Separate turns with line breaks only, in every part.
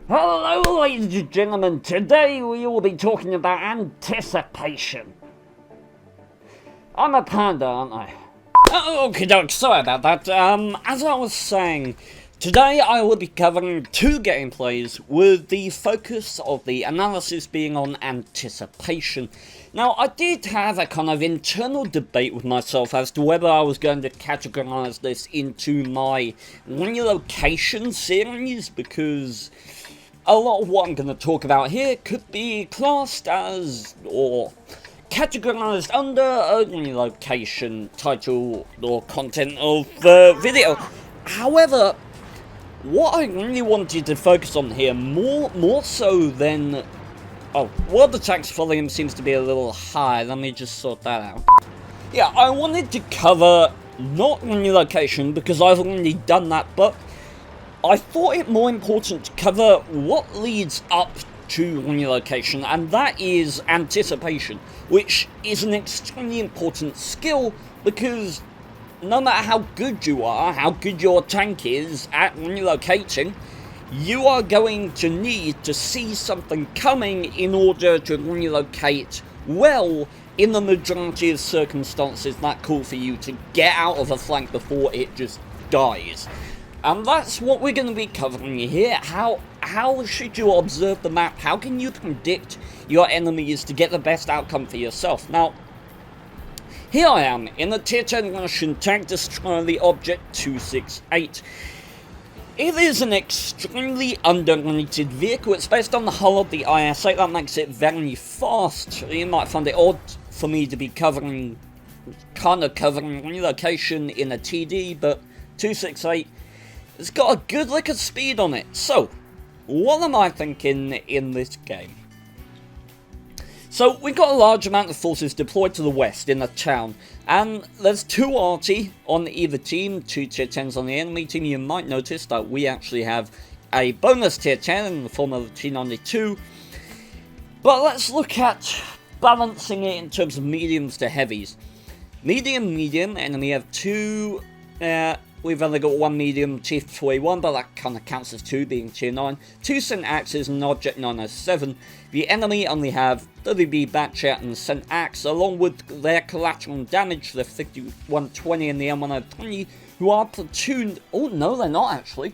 Hello ladies and gentlemen, today we will be talking about anticipation. I'm a panda, aren't I? Okay, sorry about that. As I was saying, today I will be covering two gameplays with the focus of the analysis being on anticipation. Now, I did have a kind of internal debate with myself as to whether I was going to categorize this into my relocation series, because a lot of what I'm going to talk about here could be classed as, or categorized under a relocation title or content of the video. However, what I really wanted to focus on here, more so than... Oh, well, the text volume seems to be a little high. Let me just sort that out. Yeah, I wanted to cover not relocation because I've already done that, but I thought it more important to cover what leads up to relocation, and that is anticipation, which is an extremely important skill, because no matter how good you are, how good your tank is at relocating, you are going to need to see something coming in order to relocate well in the majority of circumstances that call for you to get out of a flank before it just dies. And that's what we're going to be covering here. How should you observe the map? How can you predict your enemies to get the best outcome for yourself? Now, here I am in the Tier 10 Russian tank destroyer, the Object 268. It is an extremely underrated vehicle. It's based on the hull of the IS-8. That makes it very fast. You might find it odd for me to be covering relocation in a TD, but 268... it's got a good lick of speed on it. So, what am I thinking in this game? So, we've got a large amount of forces deployed to the west in the town, and there's two arty on either team, two tier 10s on the enemy team. You might notice that we actually have a bonus tier 10 in the form of the T92. But let's look at balancing it in terms of mediums to heavies. Medium, enemy have two... we've only got one medium, Chief 41, but that kind of counts as two, being tier 9. Two St. Axes and Object 907. The enemy only have 30B Batchet and St. Axe, along with their collateral damage, the 5120 and the M103, who are platooned... oh, no, they're not, actually.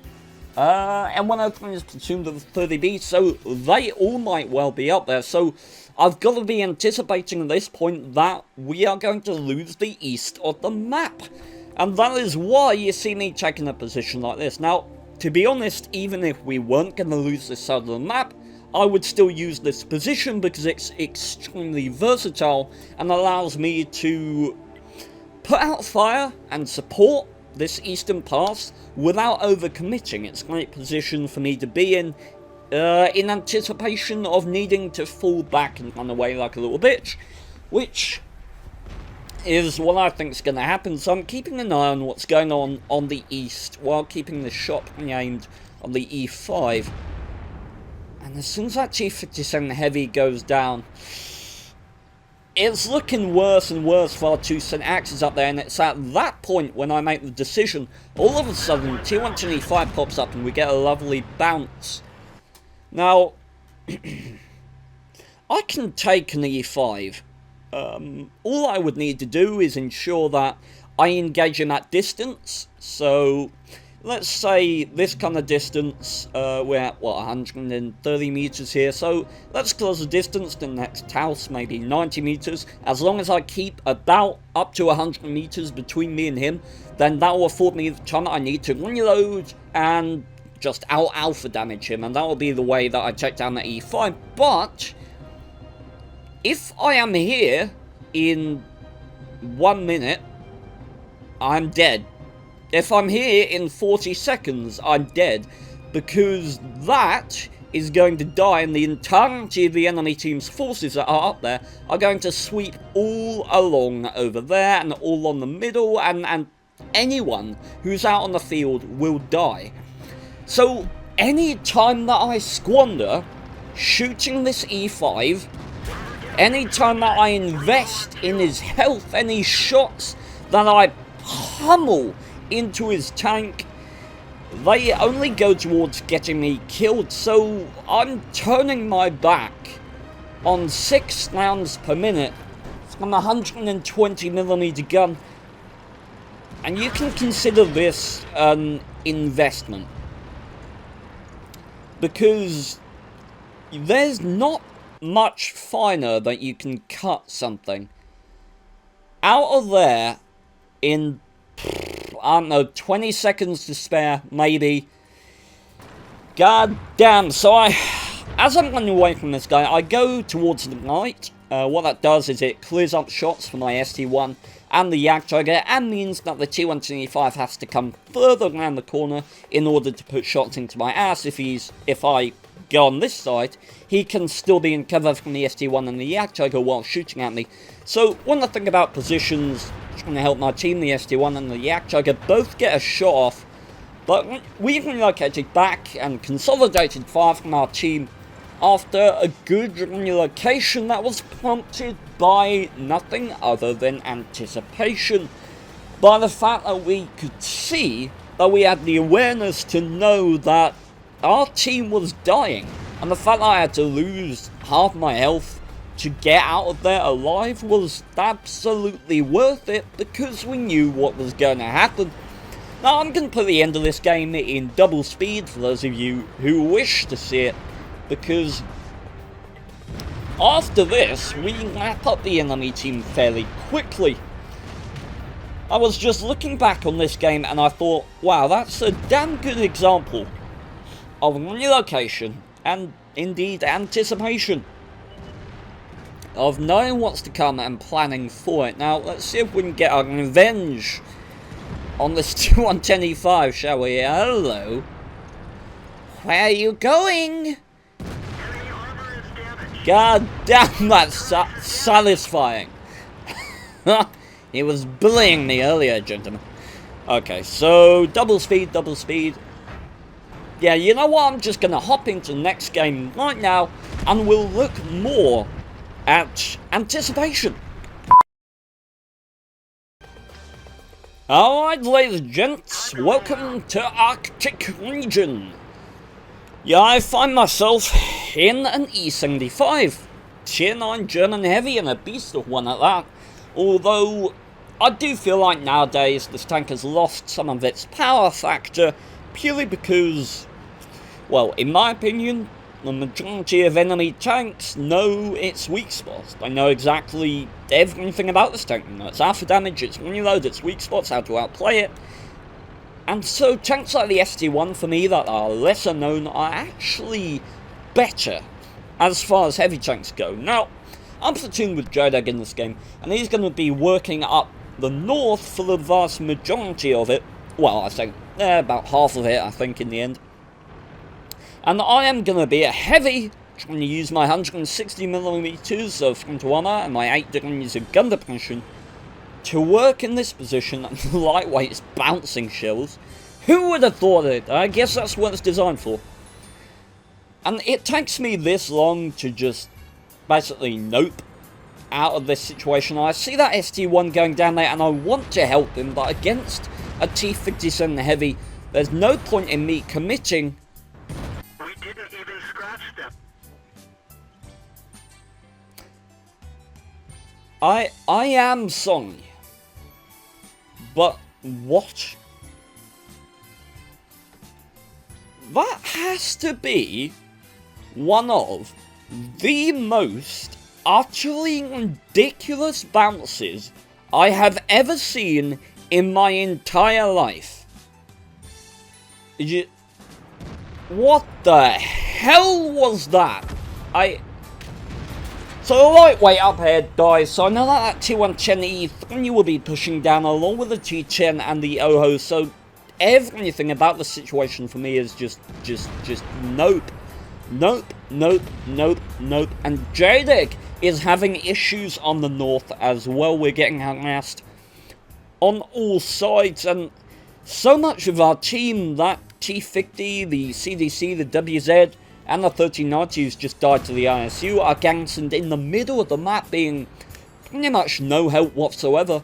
M103 is platooned with 30B, so they all might well be up there. So I've got to be anticipating at this point that we are going to lose the east of the map. And that is why you see me taking a position like this. Now, to be honest, even if we weren't going to lose this side of the map, I would still use this position because it's extremely versatile and allows me to put out fire and support this eastern pass without overcommitting. It's a great position for me to be in anticipation of needing to fall back and run away like a little bitch, which is what I think is going to happen. So I'm keeping an eye on what's going on the east while keeping the shot aimed on the E5. And as soon as that T-57 Heavy goes down, it's looking worse and worse for our two St. Axes up there, and it's at that point when I make the decision, all of a sudden T1 to E5 pops up and we get a lovely bounce. Now, I can take an E5. All I would need to do is ensure that I engage in that distance. So let's say this kind of distance, we're at what, 130 meters here, so let's close the distance to the next house, maybe 90 meters. As long as I keep about up to 100 meters between me and him, then that will afford me the time I need to reload and just out alpha damage him, and that will be the way that I take down the E5. But if I am here in 1 minute, I'm dead. If I'm here in 40 seconds, I'm dead. Because that is going to die, and the entirety of the enemy team's forces that are up there are going to sweep all along over there and all on the middle, and anyone who's out on the field will die. So any time that I squander shooting this E5, any time that I invest in his health, any shots that I pummel into his tank, they only go towards getting me killed, so I'm turning my back on 6 rounds per minute from a 120mm gun. And you can consider this an investment, because there's not much finer that you can cut something out of there in, I don't know, 20 seconds to spare, maybe. God damn. So as I'm running away from this guy, I go towards the right. What that does is it clears up shots for my ST1 and the Jagdjäger, and means that the T-125 has to come further around the corner in order to put shots into my ass. If I go on this side, he can still be in cover from the ST1 and the Jagdjäger while shooting at me. So when I think about positions, trying to help my team, the ST1 and the Jagdjäger both get a shot off, but we've relocated back and consolidated fire from our team after a good relocation that was prompted by nothing other than anticipation. By the fact that we could see that we had the awareness to know that our team was dying, and the fact that I had to lose half my health to get out of there alive was absolutely worth it, because we knew what was going to happen. Now I'm going to put the end of this game in double speed for those of you who wish to see it, because after this we wrap up the enemy team fairly quickly. I was just looking back on this game and I thought, wow, that's a damn good example of relocation and indeed anticipation, of knowing what's to come and planning for it. Now let's see if we can get our revenge on this T-125, shall we? Hello. Where are you going? God damn, that's satisfying. He was bullying me earlier, gentlemen. Okay, so double speed. Yeah, you know what? I'm just going to hop into the next game right now, and we'll look more at anticipation. Alright, ladies and gents, welcome to Arctic region. Yeah, I find myself in an E-75, Tier 9 German heavy, and a beast of one at that. Although, I do feel like nowadays this tank has lost some of its power factor, purely because, well, in my opinion, the majority of enemy tanks know its weak spots. They know exactly everything about this tank. You know its alpha damage, its reload, its weak spots, how to outplay it. And so tanks like the ST1 for me that are lesser known are actually better as far as heavy tanks go. Now, I'm platooned with Jodeg in this game, and he's going to be working up the north for the vast majority of it. Well, I think about half of it, I think, in the end. And I am going to be a heavy, trying to use my 160mm of front armor and my 8 degrees of gun depression to work in this position and lightweight bouncing shells. Who would have thought it? I guess that's what it's designed for. And it takes me this long to just basically nope out of this situation. I see that ST1 going down there and I want to help him, but against a T-57 heavy, there's no point in me committing.
We didn't even scratch them.
I am sorry. But what? That has to be one of the most utterly ridiculous bounces I have ever seen in my entire life. What the hell was that? So the lightweight up here dies, so I know that T110 E3 will be pushing down along with the T10 and the OHO, so everything about the situation for me is just nope. Nope. And Jadek is having issues on the north as well. We're getting harassed on all sides, and so much of our team, that T50, the CDC, the WZ, and the 1390s just died to the ISU, are garrisoned in the middle of the map, being pretty much no help whatsoever.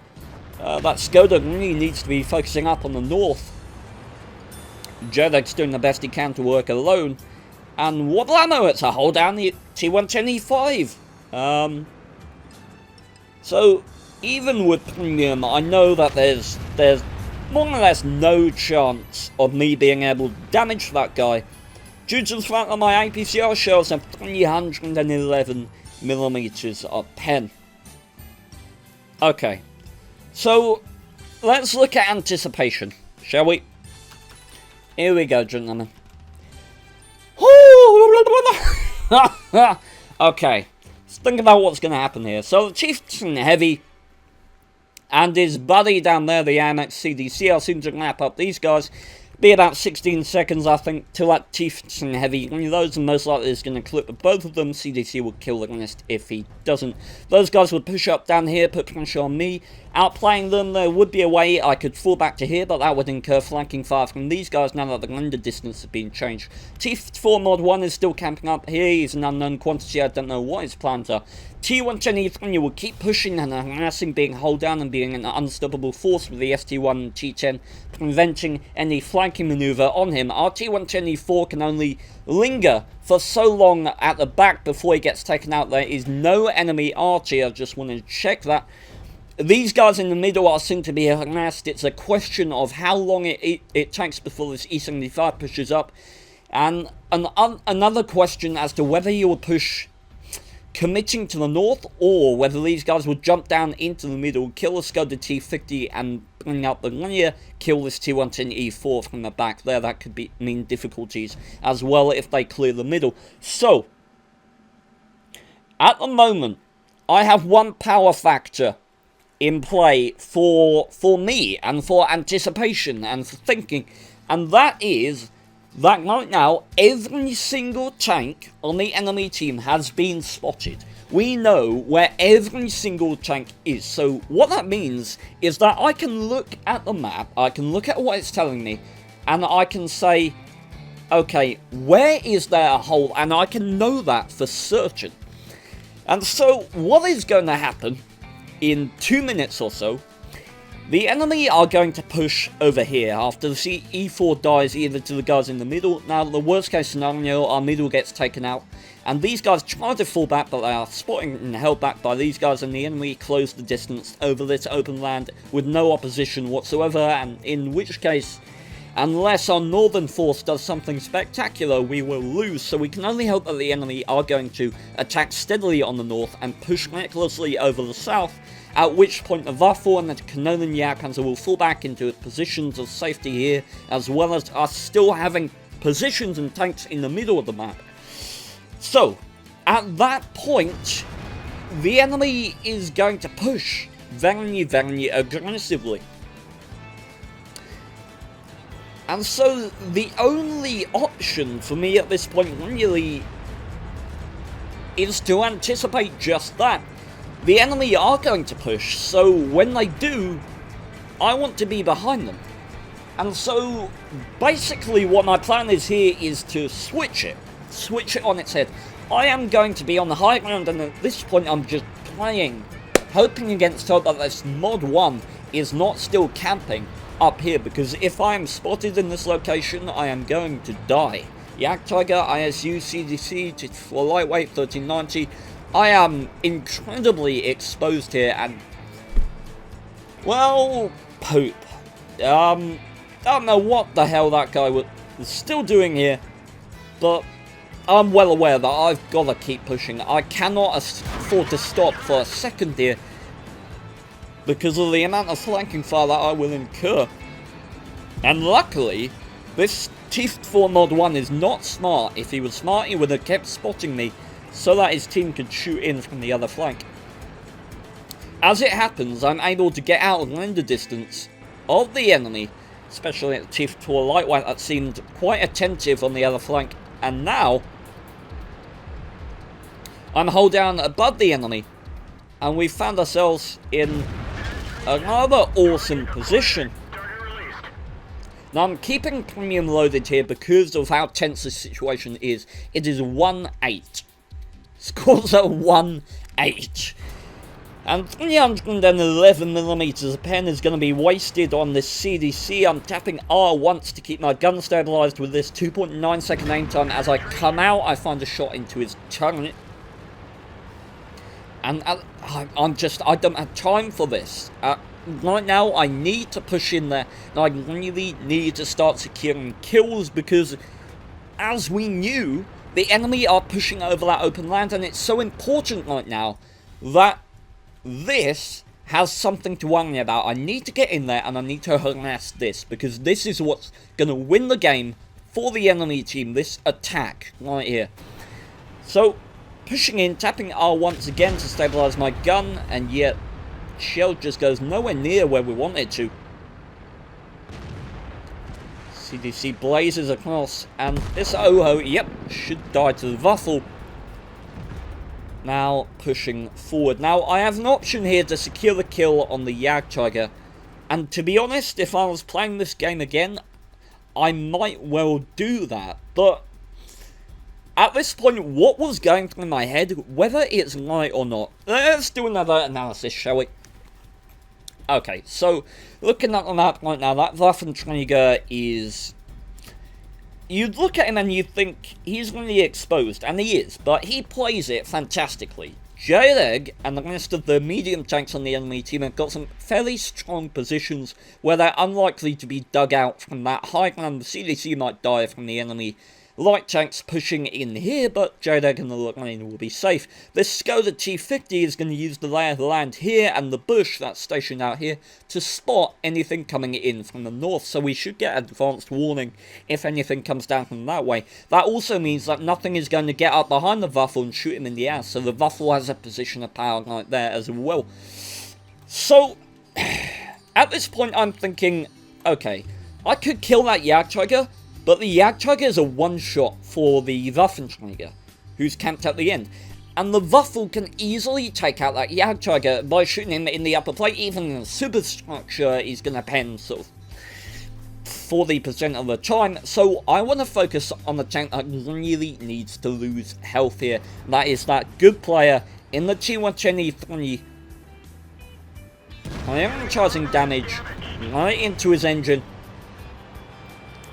That Skoda really needs to be focusing up on the north. Jedek's doing the best he can to work alone. And what do I know? It's a hold down the T110E5. So even with premium, I know that there's more or less no chance of me being able to damage that guy, due to the fact that my APCR shells have 311mm of pen. Okay, so let's look at anticipation, shall we? Here we go, gentlemen. Okay, let's think about what's going to happen here. So the Chieftain Heavy and his buddy down there, the AMX CDC, are soon to lap up these guys. Be about 16 seconds, I think, till that Chieftain Heavy. Those are most likely is going to clip both of them. CDC will kill the nest if he doesn't. Those guys would push up down here, put pressure on me. Outplaying them, there would be a way I could fall back to here, but that would incur flanking fire from these guys now that the render distance has been changed. T4 Mod 1 is still camping up here. He's an unknown quantity. I don't know what his plans are. T110E3 will keep pushing and harassing, being hold down and being an unstoppable force with the ST1 and T10, preventing any flanking maneuver on him. Our T110E4 can only linger for so long at the back before he gets taken out. There is no enemy archer. I just want to check that. These guys in the middle are soon to be harassed. It's a question of how long it takes before this E-75 pushes up. And another question as to whether you will push committing to the north, or whether these guys will jump down into the middle, kill the Skoda T50 and bring out the linear, kill this T110E4 from the back there. That could mean difficulties as well if they clear the middle. So, at the moment, I have one power factor in play for me and for anticipation and for thinking, and that is that right now every single tank on the enemy team has been spotted. We know where every single tank is. So what that means is that I can look at the map, I can look at what it's telling me, and I can say, okay, where is there a hole? And I can know that for certain. And so what is going to happen in 2 minutes or so, the enemy are going to push over here after the E4 dies either to the guys in the middle. Now, the worst case scenario, our middle gets taken out, and these guys try to fall back, but they are spotted and held back by these guys, and the enemy close the distance over this open land with no opposition whatsoever, and in which case, unless our northern force does something spectacular, we will lose. So we can only hope that the enemy are going to attack steadily on the north and push recklessly over the south, at which point the Waffen and the Kanonen Jagdpanzer will fall back into positions of safety here, as well as us still having positions and tanks in the middle of the map. So, at that point, the enemy is going to push very, very aggressively. And so, the only option for me at this point really is to anticipate just that. The enemy are going to push, so when they do, I want to be behind them. And so, basically what my plan is here is to switch it on its head. I am going to be on the high ground, and at this point I'm just playing, hoping against hope that this Mod 1 is not still camping up here, because if I am spotted in this location, I am going to die. Jagdtiger, ISU, CDC, for lightweight, 1390. I am incredibly exposed here, and, well, poop. I don't know what the hell that guy was still doing here, but I'm well aware that I've got to keep pushing. I cannot afford to stop for a second here, because of the amount of flanking fire that I will incur. And luckily, this T4 Mod 1 is not smart. If he was smart, he would have kept spotting me, so that his team could shoot in from the other flank. As it happens, I'm able to get out of render distance of the enemy, especially at the T4 Lightweight that seemed quite attentive on the other flank, and now I'm hold down above the enemy, and we found ourselves in another awesome position. Now, I'm keeping premium loaded here because of how tense this situation is. It is 1-8. Scores are 1-8. And 311mm of pen is going to be wasted on this CDC. I'm tapping R once to keep my gun stabilised with this 2.9 second aim time. As I come out, I find a shot into his tongue. And I don't have time for this. Right now, I need to push in there. And I really need to start securing kills because, as we knew, the enemy are pushing over that open land. And it's so important right now that this has something to worry about. I need to get in there and I need to harass this because this is what's going to win the game for the enemy team. This attack right here. So, pushing in, tapping R once again to stabilize my gun, and yet shell just goes nowhere near where we want it to. CDC blazes across, and this Oho, yep, should die to the Waffle. Now pushing forward. Now I have an option here to secure the kill on the Jagdtiger, and to be honest, if I was playing this game again, I might well do that, but at this point, what was going through my head, whether it's right or not? Let's do another analysis, shall we? Okay, so looking at the map right now, that Waffenträger is... You'd look at him and you'd think he's really exposed, and he is, but he plays it fantastically. J-Reg and the rest of the medium tanks on the enemy team have got some fairly strong positions where they're unlikely to be dug out from that high ground. The CDC might die from the enemy light tanks pushing in here, but J-Reg and the lane will be safe. This Skoda T50 is going to use the lay of the land here and the bush that's stationed out here to spot anything coming in from the north, so we should get advanced warning if anything comes down from that way. That also means that nothing is going to get up behind the Waffle and shoot him in the ass, so the Waffle has a position of power right there as well. So, at this point I'm thinking, okay, I could kill that Jagdtiger, but the Jagdtiger is a one-shot for the Waffenträger, who's camped at the end. And the Waffle can easily take out that Jagdtiger by shooting him in the upper plate. Even in the superstructure, he's going to pen sort of 40% of the time. So I want to focus on the tank that really needs to lose health here. And that is that good player in the T110E3. I am charging damage right into his engine.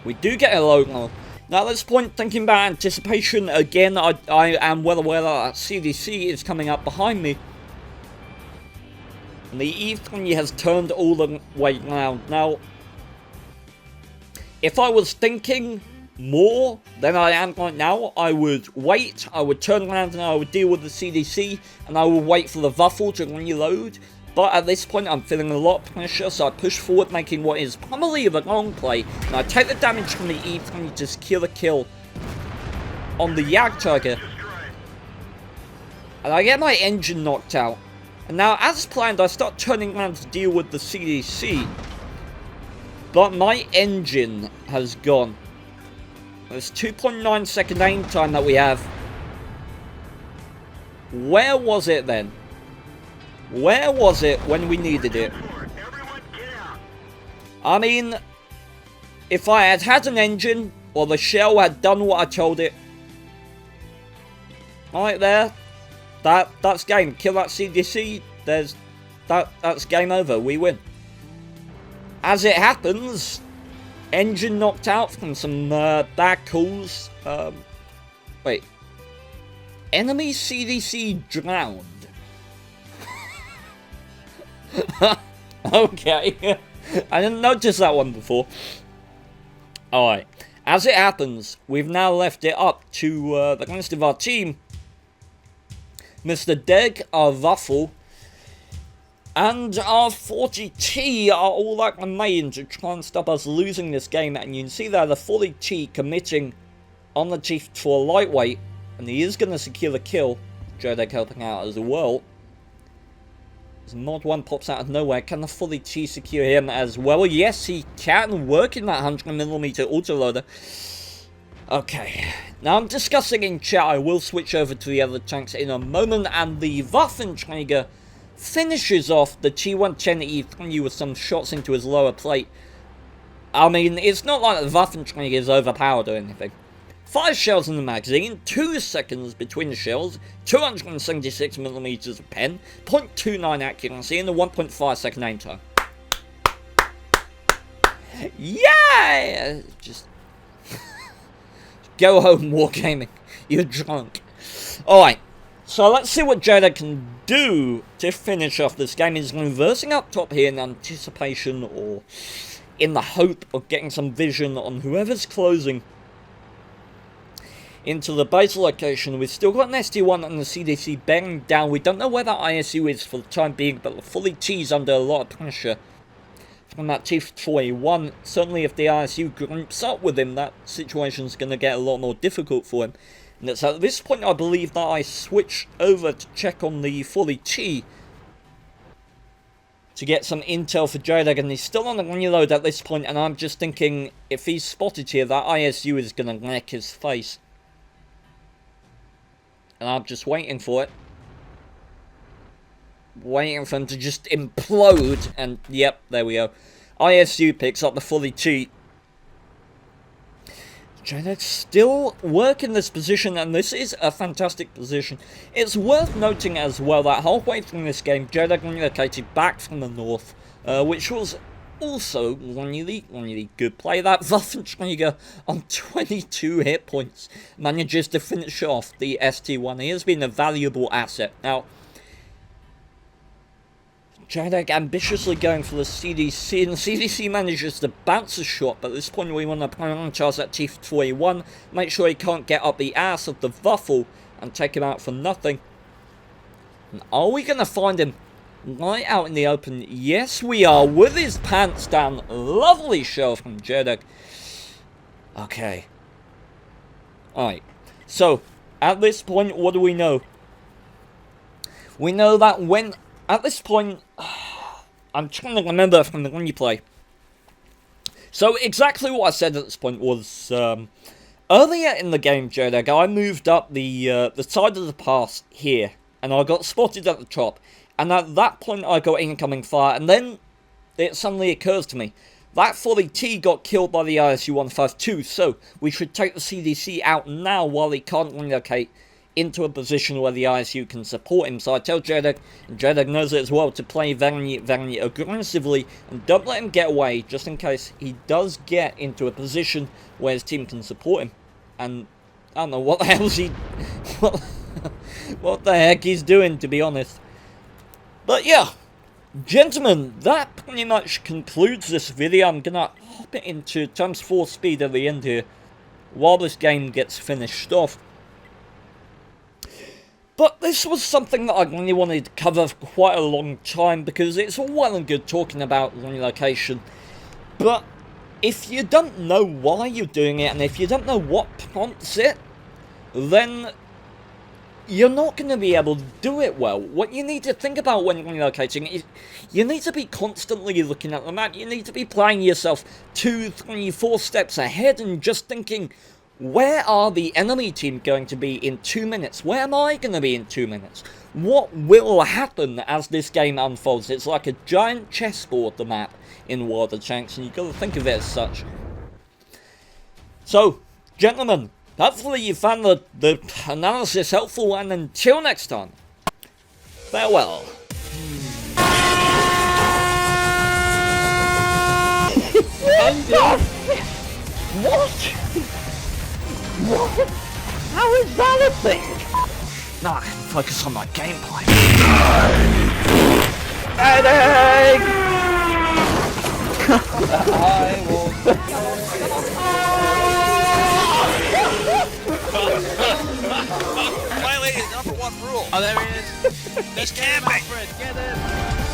We do get a logo. Now at this point, thinking about anticipation, again, I am well aware that CDC is coming up behind me. And the E3 has turned all the way around. Now, if I was thinking more than I am right now, I would wait, I would turn around and I would deal with the CDC, and I will wait for the Waffle to reload. But at this point, I'm feeling a lot of pressure, so I push forward, making what is probably the long play. And I take the damage from the E-20 to secure the kill on the Jagdtiger. And I get my engine knocked out. And now, as planned, I start turning around to deal with the CDC. But my engine has gone. There's 2.9 second aim time that we have. Where was it then? Where was it when we needed it? I mean, if I had had an engine, or the shell had done what I told it, right there, that's game. Kill that CDC, that's game over, we win. As it happens, engine knocked out from some bad calls. Wait. Enemy CDC drowned. Okay. I didn't notice that one before. Alright. As it happens, we've now left it up to the rest of our team. Mr. Deg, our Waffle, and our 40T are all that remain to try and stop us losing this game. And you can see there the 40T committing on the Chief for lightweight. And he is going to secure the kill. Jodek helping out as well. As Mod 1 pops out of nowhere, can the 40T secure him as well? Yes, he can, work in that 100mm autoloader. Okay, now I'm discussing in chat. I will switch over to the other tanks in a moment, and the Waffenträger finishes off the T110E3 with some shots into his lower plate. I mean, it's not like the Waffenträger is overpowered or anything. 5 shells in the magazine, 2 seconds between the shells, 276mm of pen, 0.29 accuracy, and a 1.5 second aim time. Yeah! Just go home, wargaming. You're drunk. Alright, so let's see what Jada can do to finish off this game. He's reversing up top here in anticipation or in the hope of getting some vision on whoever's closing into the base location. We've still got an ST1 and the CDC bearing down. We don't know where that ISU is for the time being, but the fully T's under a lot of pressure from that T-41. Certainly if the ISU groups up with him, that situation's going to get a lot more difficult for him. And it's at this point I believe that I switch over to check on the fully T to get some intel for Jodag, and he's still on the reload at this point, and I'm just thinking if he's spotted here, that ISU is going to wreck his face. And I'm just waiting for it. Waiting for him to just implode, and yep, there we go. ISU picks up the fully T. Jadag's still working this position, and this is a fantastic position. It's worth noting as well that halfway through this game, Jadag relocated back from the north, which was also really good play. That Waffenträger on 22 hit points manages to finish off the ST1. He has been a valuable asset. Now, Jadag ambitiously going for the CDC, and the CDC manages to bounce a shot, but at this point we want to prioritise that T-41, make sure he can't get up the ass of the Waffle and take him out for nothing. And are we going to find him right out in the open? Yes, we are, with his pants down. Lovely show from Jadag. Okay. Alright, so, at this point, what do we know? We know that when... At this point, I'm trying to remember from the replay. So exactly what I said at this point was, earlier in the game, Jodag, I moved up the side of the pass here, and I got spotted at the top. And at that point, I got incoming fire, and then it suddenly occurs to me, that fully T got killed by the ISU-152, so we should take the CDC out now while he can't relocate into a position where the ISU can support him. So I tell Jadag, and Jadag knows it as well, to play very aggressively and don't let him get away, just in case he does get into a position where his team can support him. And I don't know what the hell's he... what the heck he's doing, to be honest. But yeah, gentlemen, that pretty much concludes this video. I'm gonna hop it into ×4 speed at the end here while this game gets finished off. But this was something that I really wanted to cover for quite a long time, because it's all well and good talking about relocation, but if you don't know why you're doing it, and if you don't know what prompts it, then you're not going to be able to do it well. What you need to think about when relocating is you need to be constantly looking at the map. You need to be playing yourself 2, 3, 4 steps ahead and just thinking, where are the enemy team going to be in 2 minutes? Where am I going to be in 2 minutes? What will happen as this game unfolds? It's like a giant chessboard, the map in World of Tanks, and you've got to think of it as such. So, gentlemen, hopefully you found the analysis helpful, and until next time, farewell. What? What? How is that a thing? No, I can focus on my gameplay. Heading! I will...
Violated #1 rule. Oh, there he is. He's camping. Get in.